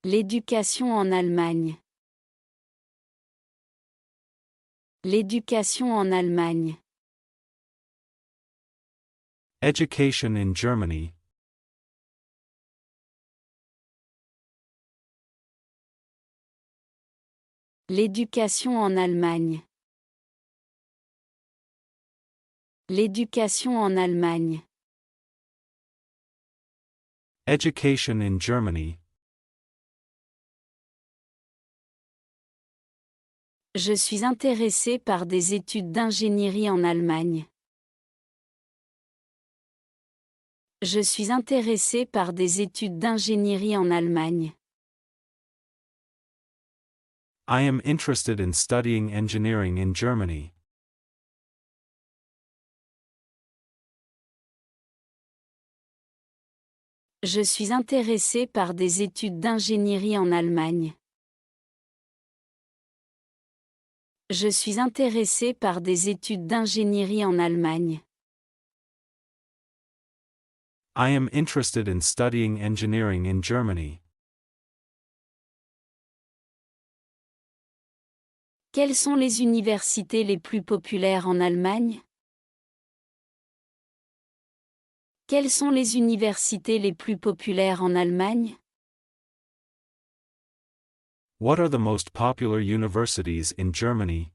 L'éducation en Allemagne. L'éducation en Allemagne. Education in Germany. L'éducation en Allemagne. L'éducation en Allemagne. Education in Germany. Je suis intéressé par des études d'ingénierie en Allemagne. Je suis intéressé par des études d'ingénierie en Allemagne. I am interested in studying engineering in Germany. Je suis intéressé par des études d'ingénierie en Allemagne. Je suis intéressé par des études d'ingénierie en Allemagne. I am interested in studying engineering in Germany. Quelles sont les universités les plus populaires en Allemagne? Quelles sont les universités les plus populaires en Allemagne? What are the most popular universities in Germany?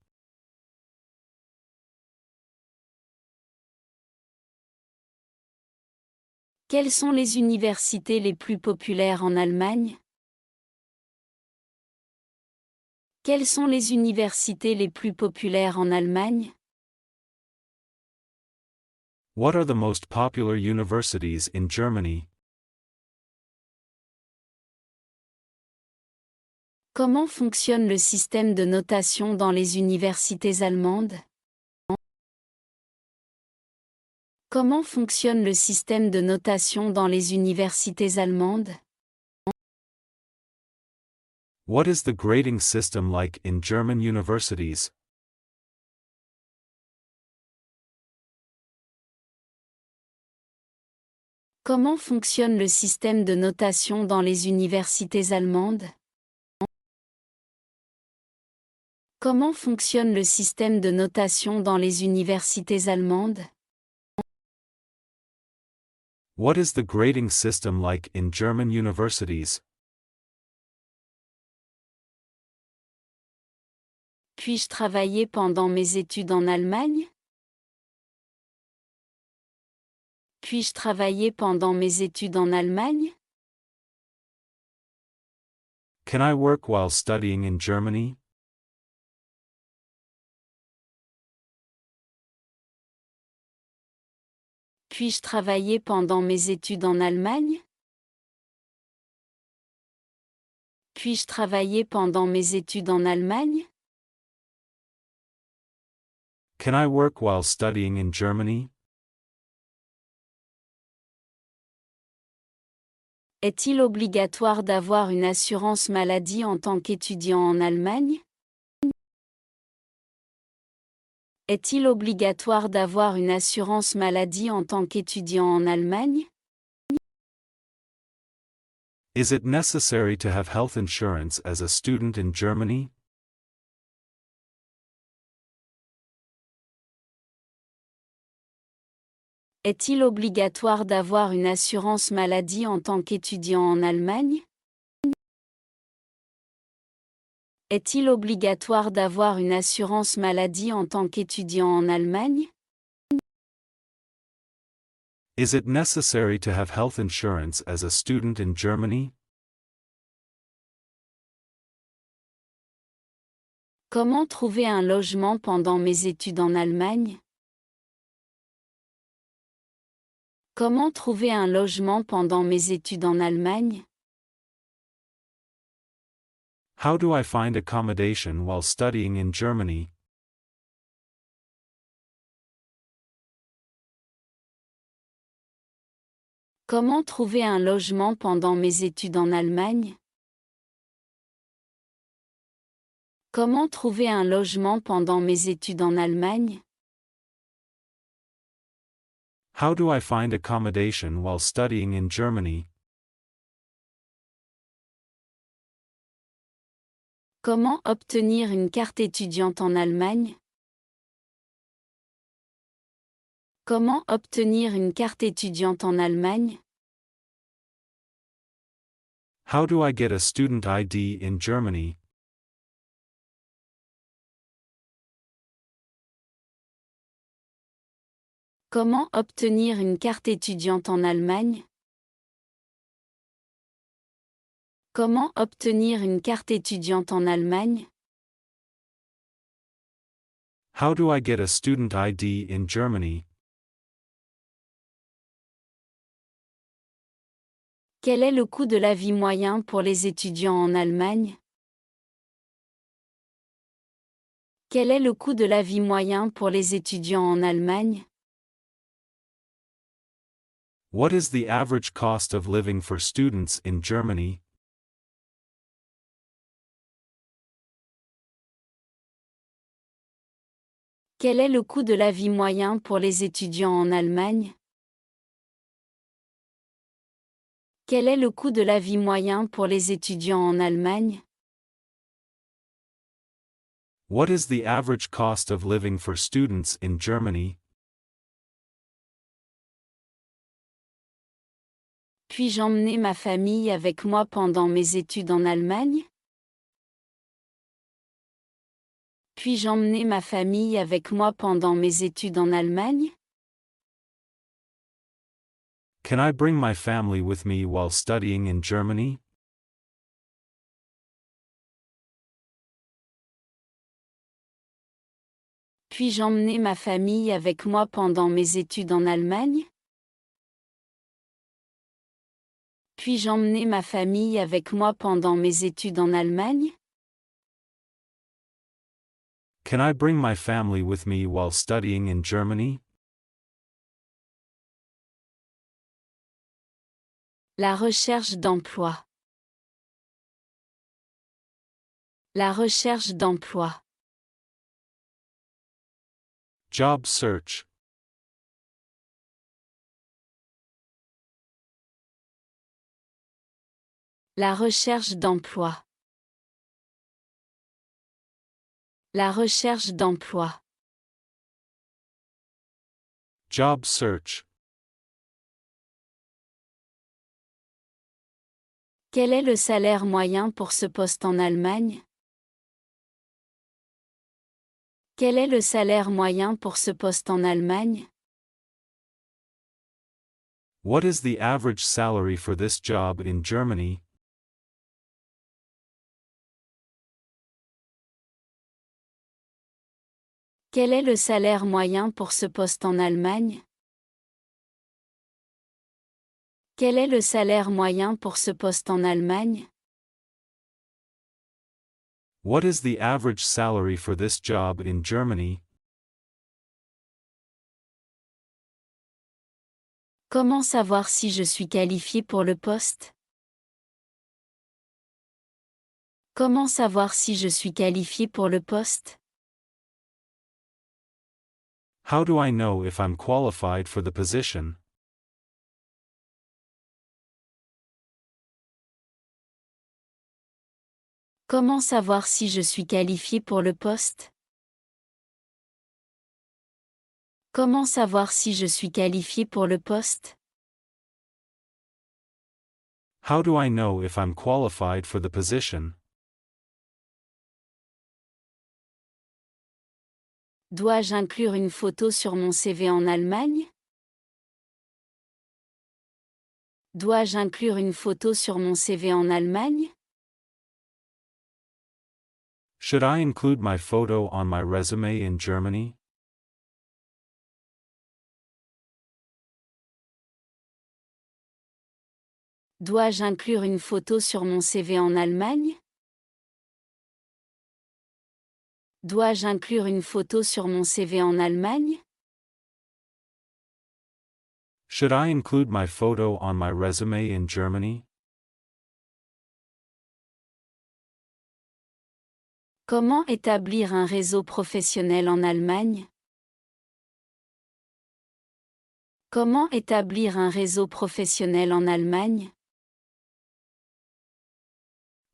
Quelles sont les universités les plus populaires en Allemagne? Quelles sont les universités les plus populaires en Allemagne? What are the most popular universities in Germany? Comment fonctionne le système de notation dans les universités allemandes? Comment fonctionne le système de notation dans les universités allemandes? What is the grading system like in German universities? Comment fonctionne le système de notation dans les universités allemandes? Comment fonctionne le système de notation dans les universités allemandes? What is the grading system like in German universities? Puis-je travailler pendant mes études en Allemagne? Puis-je travailler pendant mes études en Allemagne? Can I work while studying in Germany? Puis-je travailler pendant mes études en Allemagne? Puis-je travailler pendant mes études en Allemagne? Can I work while studying in Germany? Est-il obligatoire d'avoir une assurance maladie en tant qu'étudiant en Allemagne? Est-il obligatoire d'avoir une assurance maladie en tant qu'étudiant en Allemagne? Is it necessary to have health insurance as a student in Germany? Est-il obligatoire d'avoir une assurance maladie en tant qu'étudiant en Allemagne? Est-il obligatoire d'avoir une assurance maladie en tant qu'étudiant en Allemagne? Is it necessary to have health insurance as a student in Germany? Comment trouver un logement pendant mes études en Allemagne? Comment trouver un logement pendant mes études en Allemagne? How do I find accommodation while studying in Germany? Comment trouver un logement pendant mes études en Allemagne? Comment trouver un logement pendant mes études en Allemagne? How do I find accommodation while studying in Germany? Comment obtenir une carte étudiante en Allemagne? Comment obtenir une carte étudiante en Allemagne? How do I get a student ID in Germany? Comment obtenir une carte étudiante en Allemagne? Comment obtenir une carte étudiante en Allemagne? How do I get a student ID in Germany? Quel est le coût de la vie moyen pour les étudiants en Allemagne? Quel est le coût de la vie moyen pour les étudiants en Allemagne? What is the average cost of living for students in Germany? Quel est le coût de la vie moyen pour les étudiants en Allemagne? Quel est le coût de la vie moyen pour les étudiants en Allemagne? What is the average cost of living for students in Germany? Puis-je emmener ma famille avec moi pendant mes études en Allemagne? Puis-je emmener ma famille avec moi pendant mes études en Allemagne? Can I bring my family with me while studying in Germany? Puis-je emmener ma famille avec moi pendant mes études en Allemagne? Puis-je emmener ma famille avec moi pendant mes études en Allemagne? Can I bring my family with me while studying in Germany? La recherche d'emploi. La recherche d'emploi. Job search. La recherche d'emploi. La recherche d'emploi. Job search. Quel est le salaire moyen pour ce poste en Allemagne? Quel est le salaire moyen pour ce poste en Allemagne? What is the average salary for this job in Germany? Quel est le salaire moyen pour ce poste en Allemagne? Quel est le salaire moyen pour ce poste en Allemagne? What is the average salary for this job in Germany? Comment savoir si je suis qualifié pour le poste? Comment savoir si je suis qualifié pour le poste? How do I know if I'm qualified for the position? Comment savoir si je suis qualifié pour le poste? Comment savoir si je suis qualifié pour le poste? How do I know if I'm qualified for the position? Dois-je inclure une photo sur mon CV en Allemagne? Dois-je inclure une photo sur mon CV en Allemagne? Should I include my photo on my resume in Germany? Dois-je inclure une photo sur mon CV en Allemagne? Dois-je inclure une photo sur mon CV en Allemagne? Should I include my photo on my resume in Germany? Comment établir un réseau professionnel en Allemagne? Comment établir un réseau professionnel en Allemagne?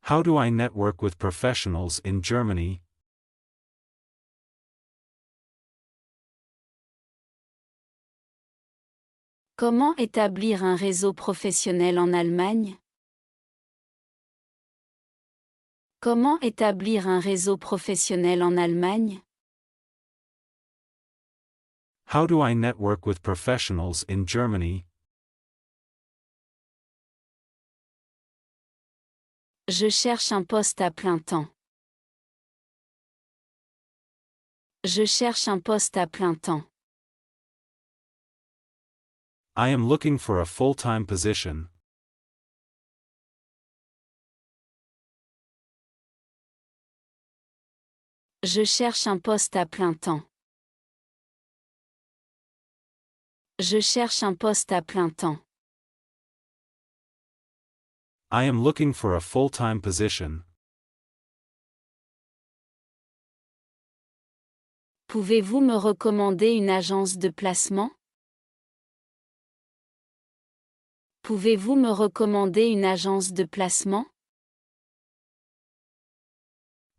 How do I network with professionals in Germany? Comment établir un réseau professionnel en Allemagne? Comment établir un réseau professionnel en Allemagne? How do I network with professionals in Germany? Je cherche un poste à plein temps. Je cherche un poste à plein temps. I am looking for a full-time position. Je cherche un poste à plein temps. Je cherche un poste à plein temps. I am looking for a full-time position. Pouvez-vous me recommander une agence de placement? Pouvez-vous me recommander une agence de placement?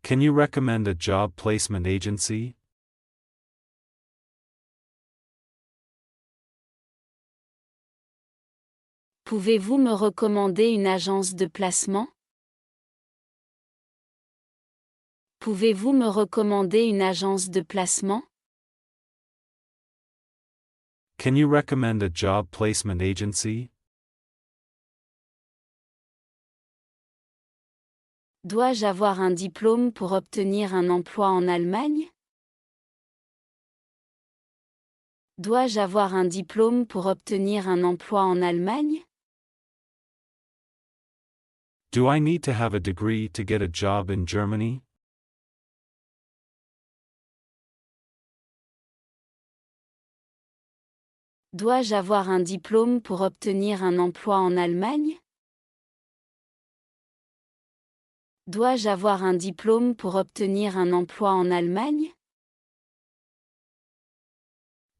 Can you recommend a job placement agency? Pouvez-vous me recommander une agence de placement? Pouvez-vous me recommander une agence de placement? Can you recommend a job placement agency? Dois-je avoir un diplôme pour obtenir un emploi en Allemagne? Dois-je avoir un diplôme pour obtenir un emploi en Allemagne? Do I need to have a degree to get a job in Germany? Dois-je avoir un diplôme pour obtenir un emploi en Allemagne? Dois-je avoir un diplôme pour obtenir un emploi en Allemagne?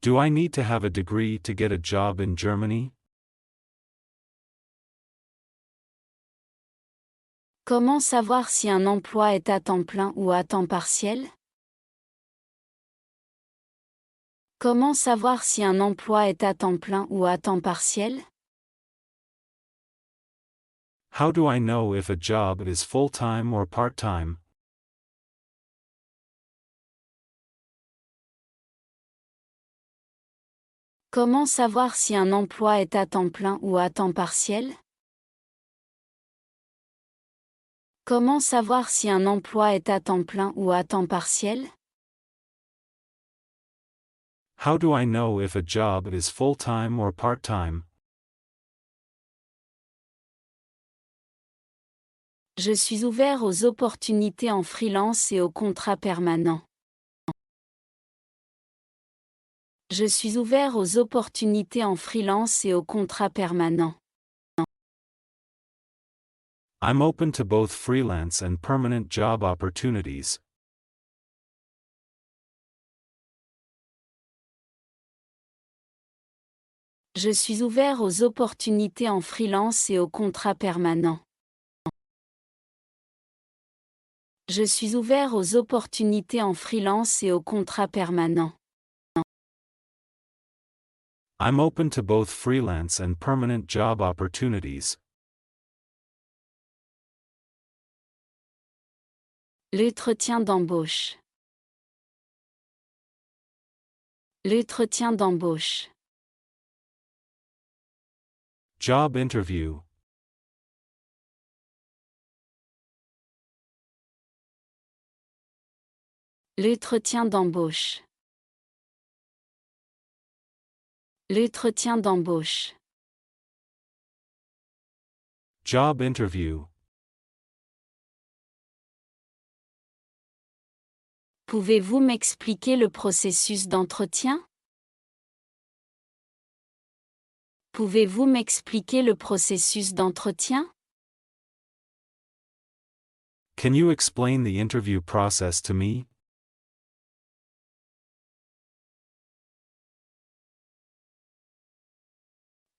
Do I need to have a degree to get a job in Germany? Comment savoir si un emploi est à temps plein ou à temps partiel? Comment savoir si un emploi est à temps plein ou à temps partiel? How do I know if a job is full-time or part-time? Comment savoir si un emploi est à temps plein ou à temps partiel? Comment savoir si un emploi est à temps plein ou à temps partiel? How do I know if a job is full-time or part-time? Je suis ouvert aux opportunités en freelance et aux contrats permanents. Je suis ouvert aux opportunités en freelance et aux contrats permanents. I'm open to both freelance and permanent job opportunities. Je suis ouvert aux opportunités en freelance et aux contrats permanents. Je suis ouvert aux opportunités en freelance et aux contrats permanents. I'm open to both freelance and permanent job opportunities. L'entretien d'embauche. L'entretien d'embauche. Job interview. L'entretien d'embauche. L'entretien d'embauche. Job interview. Pouvez-vous m'expliquer le processus d'entretien? Pouvez-vous m'expliquer le processus d'entretien? Can you explain the interview process to me?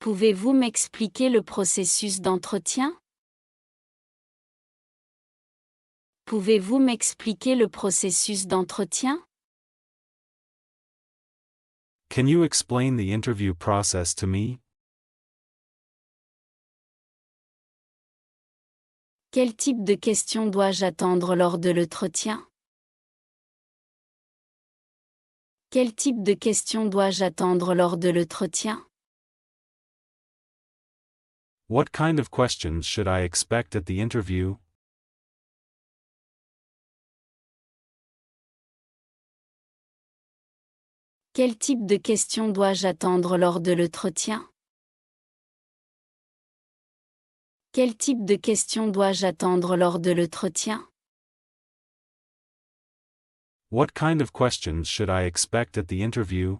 Pouvez-vous m'expliquer le processus d'entretien? Pouvez-vous m'expliquer le processus d'entretien? Can you explain the interview process to me? Quel type de questions dois-je attendre lors de l'entretien? Quel type de questions dois-je attendre lors de l'entretien? What kind of questions should I expect at the interview? Quel type de questions dois-je attendre lors de l'entretien? Quel type de questions dois-je attendre lors de l'entretien? What kind of questions should I expect at the interview?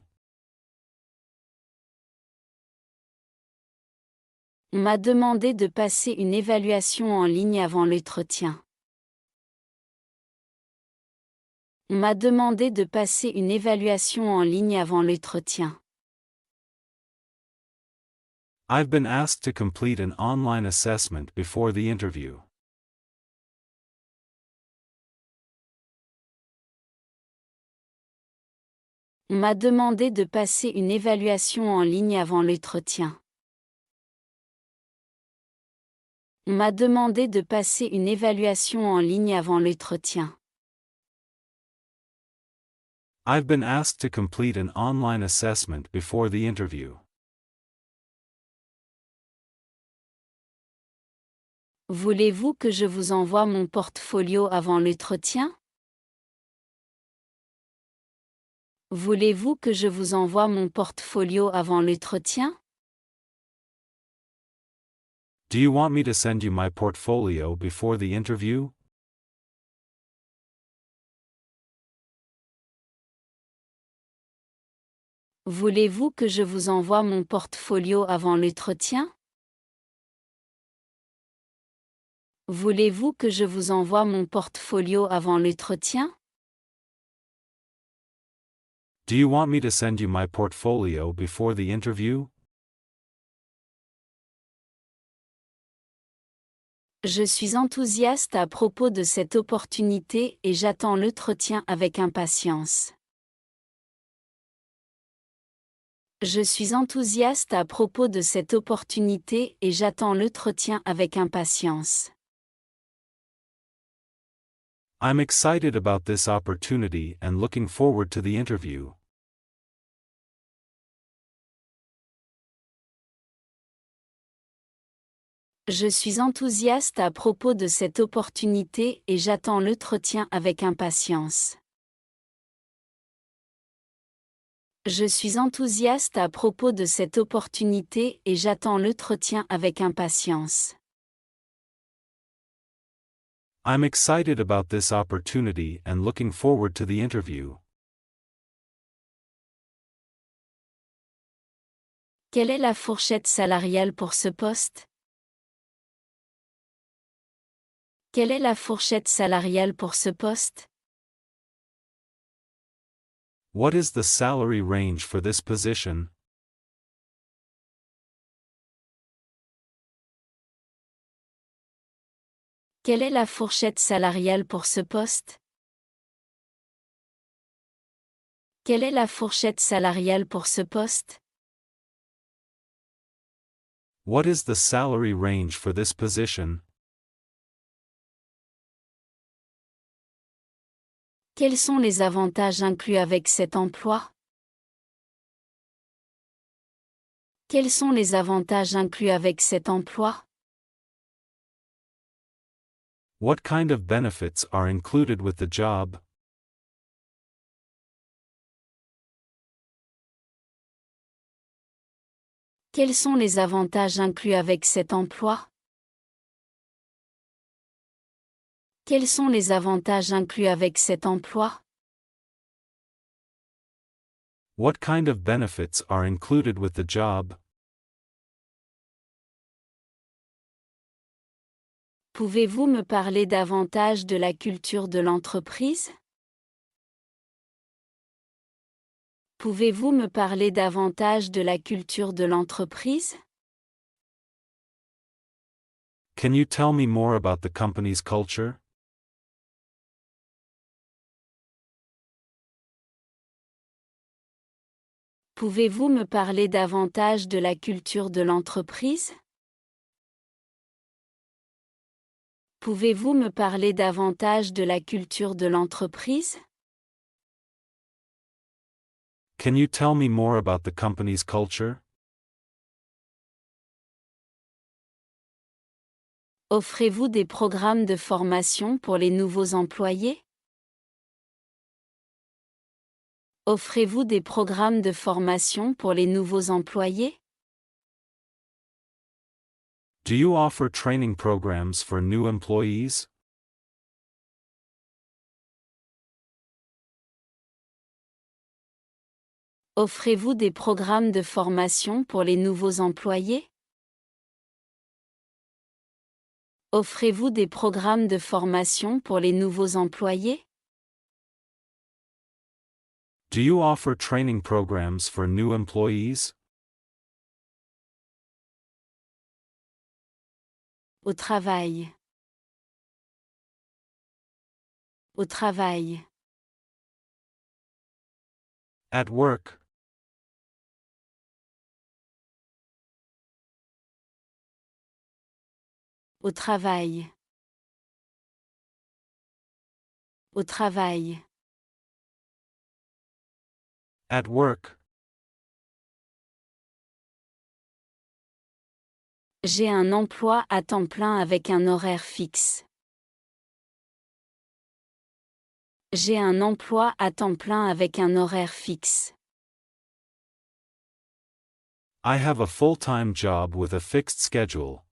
On m'a demandé de passer une évaluation en ligne avant l'entretien. On m'a demandé de passer une évaluation en ligne avant l'entretien. I've been asked to complete an online assessment before the interview. On m'a demandé de passer une évaluation en ligne avant l'entretien. On m'a demandé de passer une évaluation en ligne avant l'entretien. I've been asked to complete an online assessment before the interview. Voulez-vous que je vous envoie mon portfolio avant l'entretien? Voulez-vous que je vous envoie mon portfolio avant l'entretien? Do you want me to send you my portfolio before the interview? Voulez-vous que je vous envoie mon portfolio avant l'entretien? Voulez-vous que je vous envoie mon portfolio avant l'entretien? Do you want me to send you my portfolio before the interview? Je suis enthousiaste à propos de cette opportunité et j'attends l'entretien avec impatience. Je suis enthousiaste à propos de cette opportunité et j'attends l'entretien avec impatience. I'm excited about this opportunity and looking forward to the interview. Je suis enthousiaste à propos de cette opportunité et j'attends l'entretien avec impatience. Je suis enthousiaste à propos de cette opportunité et j'attends l'entretien avec impatience. I'm excited about this opportunity and looking forward to the interview. Quelle est la fourchette salariale pour ce poste? Quelle est la fourchette salariale pour ce poste? What is the salary range for this position? Quelle est la fourchette salariale pour ce poste? Quelle est la fourchette salariale pour ce poste? What is the salary range for this position? Quels sont les avantages inclus avec cet emploi? Quels sont les avantages inclus avec cet emploi? What kind of benefits are included with the job? Quels sont les avantages inclus avec cet emploi? Quels sont les avantages inclus avec cet emploi? What kind of benefits are included with the job? Pouvez-vous me parler davantage de la culture de l'entreprise? Pouvez-vous me parler davantage de la culture de l'entreprise? Can you tell me more about the company's culture? Pouvez-vous me parler davantage de la culture de l'entreprise? Pouvez-vous me parler davantage de la culture de l'entreprise? Can you tell me more about the company's culture? Offrez-vous des programmes de formation pour les nouveaux employés? Offrez-vous des programmes de formation pour les nouveaux employés? Do you offer training programs for new employees? Offrez-vous des programmes de formation pour les nouveaux employés? Offrez-vous des programmes de formation pour les nouveaux employés? Do you offer training programs for new employees? Au travail. Au travail. At work. Au travail. Au travail. At work. J'ai un emploi à temps plein avec un horaire fixe. J'ai un emploi à temps plein avec un horaire fixe. I have a full-time job with a fixed schedule.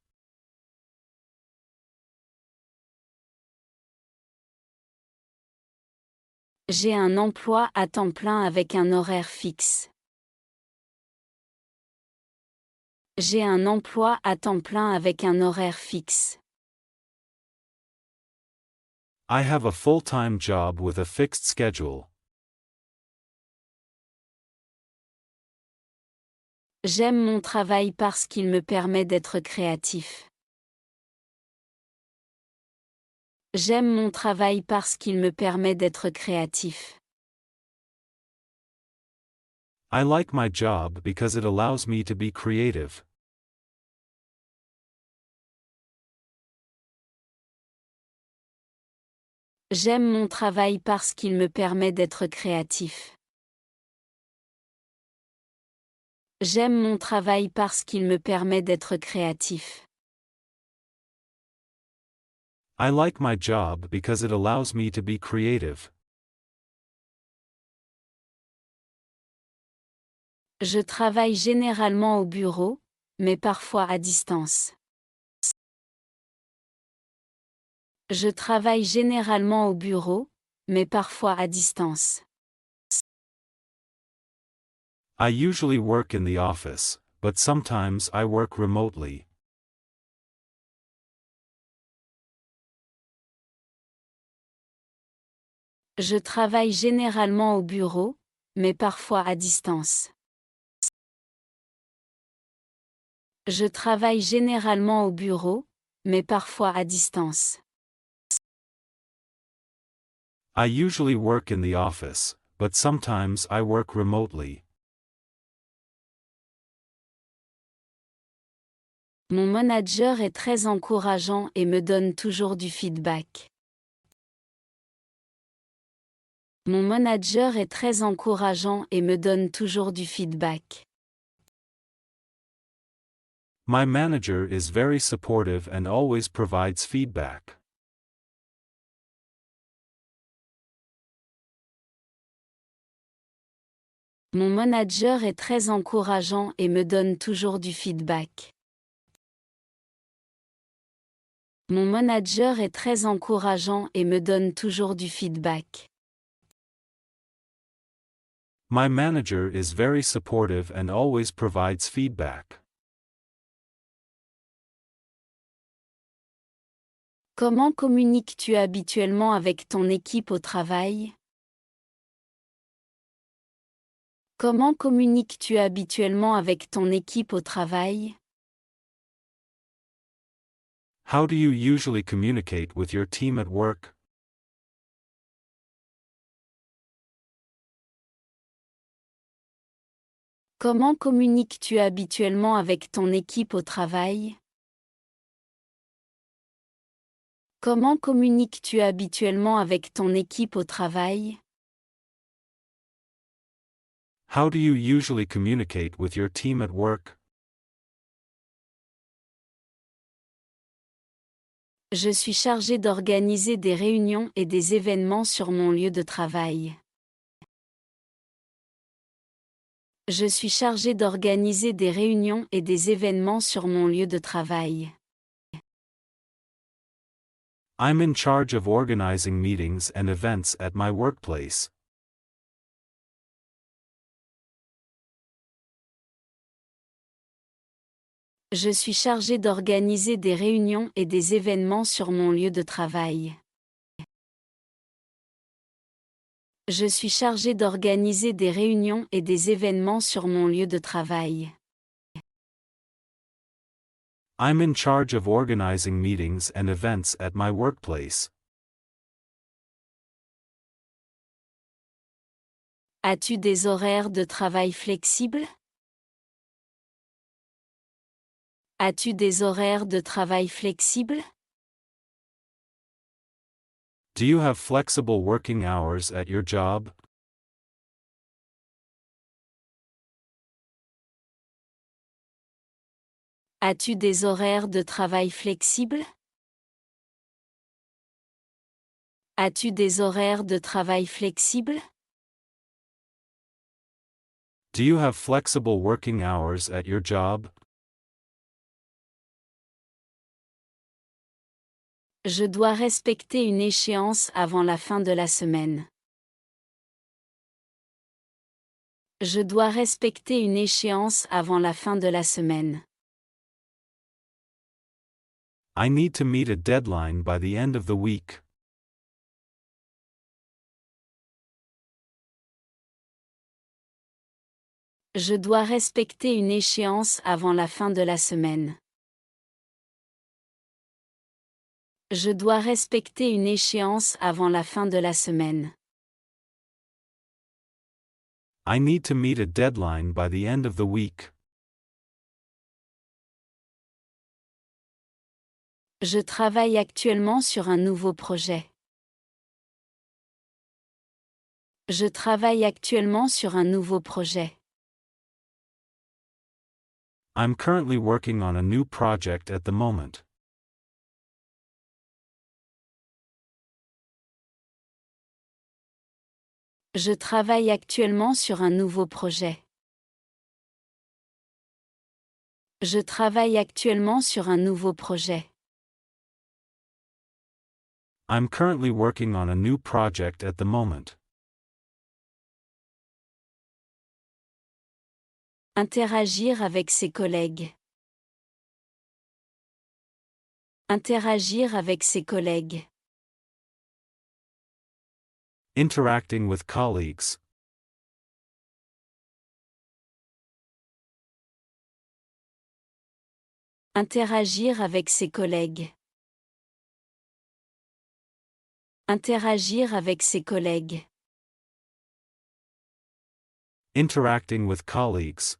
J'ai un emploi à temps plein avec un horaire fixe. J'ai un emploi à temps plein avec un horaire fixe. I have a full-time job with a fixed schedule. J'aime mon travail parce qu'il me permet d'être créatif. J'aime mon travail parce qu'il me permet d'être créatif. I like my job because it allows me to be creative. J'aime mon travail parce qu'il me permet d'être créatif. J'aime mon travail parce qu'il me permet d'être créatif. I like my job because it allows me to be creative. Je travaille généralement au bureau, mais parfois à distance. Je travaille généralement au bureau, mais parfois à distance. I usually work in the office, but sometimes I work remotely. Je travaille généralement au bureau, mais parfois à distance. Je travaille généralement au bureau, mais parfois à distance. I usually work in the office, but sometimes I work remotely. Mon manager est très encourageant et me donne toujours du feedback. Mon manager est très encourageant et me donne toujours du feedback. My manager is very supportive and always provides feedback. Mon manager est très encourageant et me donne toujours du feedback. Mon manager est très encourageant et me donne toujours du feedback. My manager is very supportive and always provides feedback. Comment communiques-tu habituellement avec ton équipe au travail? Comment communiques-tu habituellement avec ton équipe au travail? How do you usually communicate with your team at work? Comment communiques-tu habituellement avec ton équipe au travail? Comment communiques-tu habituellement avec ton équipe au travail? How do you usually communicate with your team at work? Je suis chargé d'organiser des réunions et des événements sur mon lieu de travail. Je suis chargé d'organiser des réunions et des événements sur mon lieu de travail. I'm in charge of organizing meetings and events at my workplace. Je suis chargé d'organiser des réunions et des événements sur mon lieu de travail. Je suis chargé d'organiser des réunions et des événements sur mon lieu de travail. I'm in charge of organizing meetings and events at my workplace. As-tu des horaires de travail flexibles? As-tu des horaires de travail flexibles? Do you have flexible working hours at your job? As-tu des horaires de travail flexibles? As-tu des horaires de travail flexibles? Do you have flexible working hours at your job? Je dois respecter une échéance avant la fin de la semaine. Je dois respecter une échéance avant la fin de la semaine. I need to meet a deadline by the end of the week. Je dois respecter une échéance avant la fin de la semaine. Je dois respecter une échéance avant la fin de la semaine. I need to meet a deadline by the end of the week. Je travaille actuellement sur un nouveau projet. Je travaille actuellement sur un nouveau projet. I'm currently working on a new project at the moment. Je travaille actuellement sur un nouveau projet. Je travaille actuellement sur un nouveau projet. I'm currently working on a new project at the moment. Interagir avec ses collègues. Interagir avec ses collègues. Interacting with colleagues. Interagir avec ses collègues. Interagir avec ses collègues. Interacting with colleagues.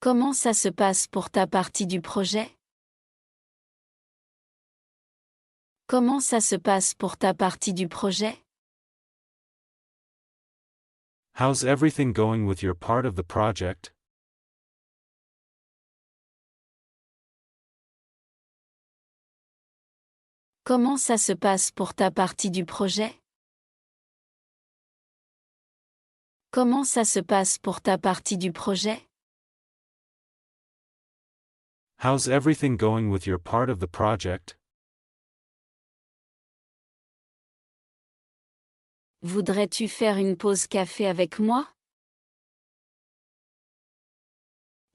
Comment ça se passe pour ta partie du projet? Comment ça se passe pour ta partie du projet? How's everything going with your part of the project? Comment ça se passe pour ta partie du projet? Comment ça se passe pour ta partie du projet? How's everything going with your part of the project? Voudrais-tu faire une pause café avec moi?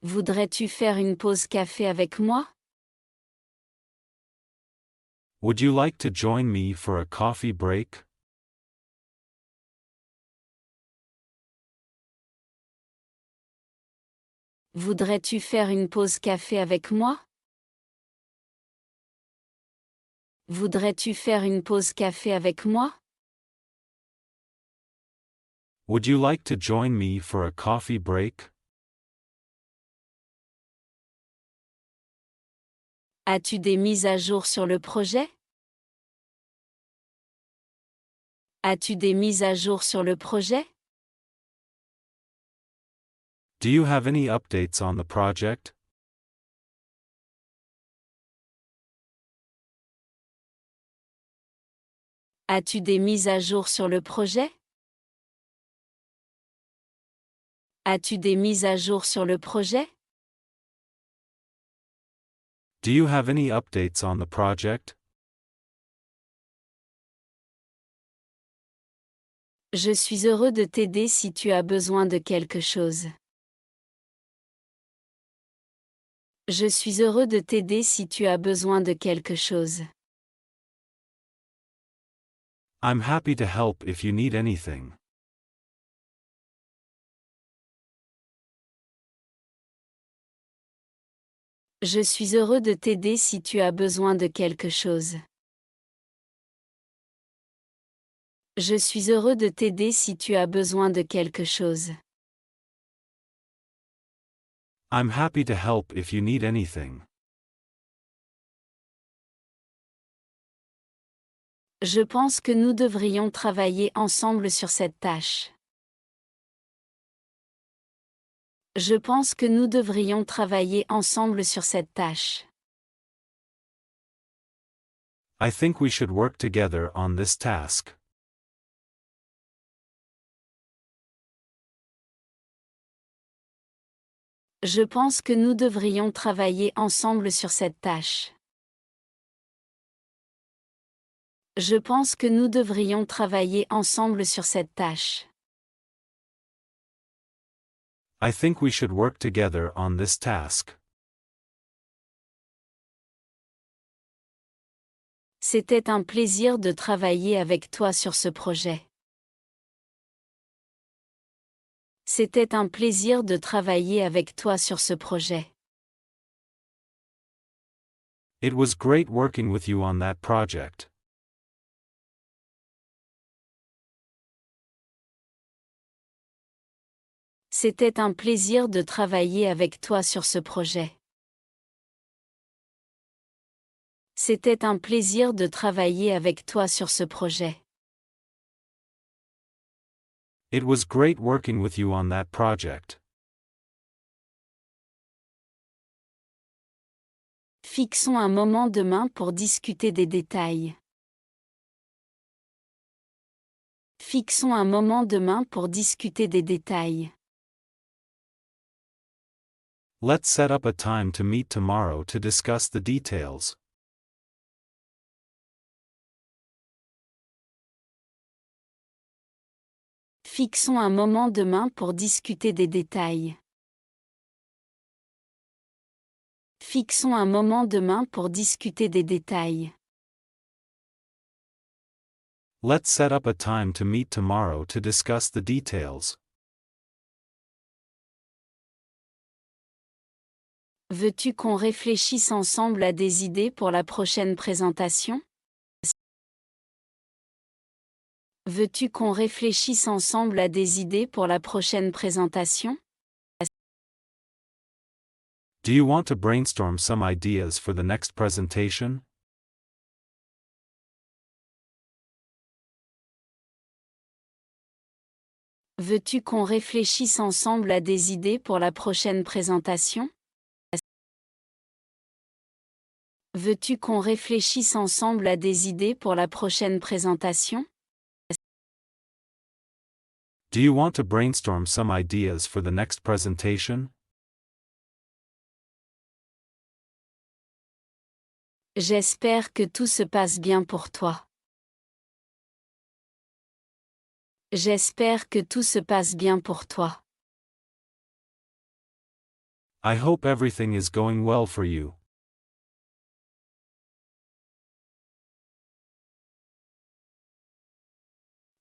Voudrais-tu faire une pause café avec moi? Would you like to join me for a coffee break? Voudrais-tu faire une pause café avec moi? Voudrais-tu faire une pause café avec moi? Would you like to join me for a coffee break? As-tu des mises à jour sur le projet? As-tu des mises à jour sur le projet? Do you have any updates on the project? As-tu des mises à jour sur le projet? As-tu des mises à jour sur le projet? Do you have any updates on the project? Je suis heureux de t'aider si tu as besoin de quelque chose. Je suis heureux de t'aider si tu as besoin de quelque chose. I'm happy to help if you need anything. Je suis heureux de t'aider si tu as besoin de quelque chose. Je suis heureux de t'aider si tu as besoin de quelque chose. I'm happy to help if you need anything. Je pense que nous devrions travailler ensemble sur cette tâche. Je pense que nous devrions travailler ensemble sur cette tâche. I think we should work together on this task. Je pense que nous devrions travailler ensemble sur cette tâche. Je pense que nous devrions travailler ensemble sur cette tâche. I think we should work together on this task. C'était un plaisir de travailler avec toi sur ce projet. C'était un plaisir de travailler avec toi sur ce projet. It was great working with you on that project. C'était un plaisir de travailler avec toi sur ce projet. C'était un plaisir de travailler avec toi sur ce projet. It was great working with you on that project. Fixons un moment demain pour discuter des détails. Fixons un moment demain pour discuter des détails. Let's set up a time to meet tomorrow to discuss the details. Fixons un moment demain pour discuter des détails. Fixons un moment demain pour discuter des détails. Let's set up a time to meet tomorrow to discuss the details. Veux-tu qu'on réfléchisse ensemble à des idées pour la prochaine présentation? Veux-tu qu'on réfléchisse ensemble à des idées pour la prochaine présentation? Do you want to brainstorm some ideas for the next presentation? Veux-tu qu'on réfléchisse ensemble à des idées pour la prochaine présentation? Veux-tu qu'on réfléchisse ensemble à des idées pour la prochaine présentation? Do you want to brainstorm some ideas for the next presentation? J'espère que tout se passe bien pour toi. J'espère que tout se passe bien pour toi. I hope everything is going well for you.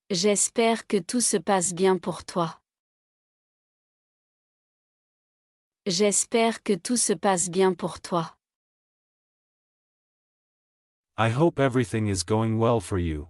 J'espère que tout se passe bien pour toi. J'espère que tout se passe bien pour toi. I hope everything is going well for you.